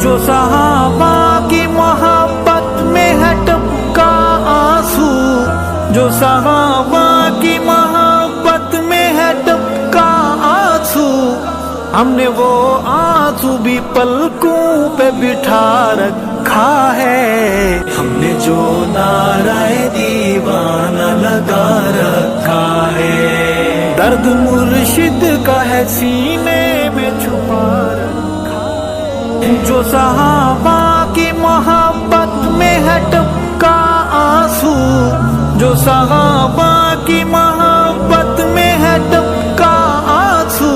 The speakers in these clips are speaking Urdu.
جو صحابہ کی محبت میں ہے ٹپکا آنسو، جو صحابہ کی محبت میں ہے ٹپکا آنسو، ہم نے وہ آنسو بھی پلکوں پہ بٹھا رکھا ہے، ہم نے جو نعرہ دیوانہ لگا رکھا ہے، درد مرشد کا ہے سینے میں چھپا رکھا ہے، جو صحابہ کی محبت میں ہے ٹپکا آنسو، جو صحابہ کی محبت میں ہے ٹپکا آنسو،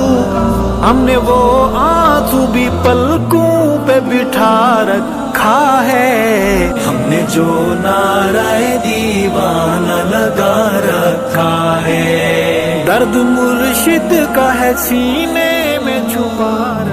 ہم نے وہ آنسو بھی پلکوں پہ بٹھا رکھا ہے، ہم نے جو نعرہ دیوانہ لگا رکھا ہے، درد مرشد کا ہے سینے میں چھپا رکھا ہے۔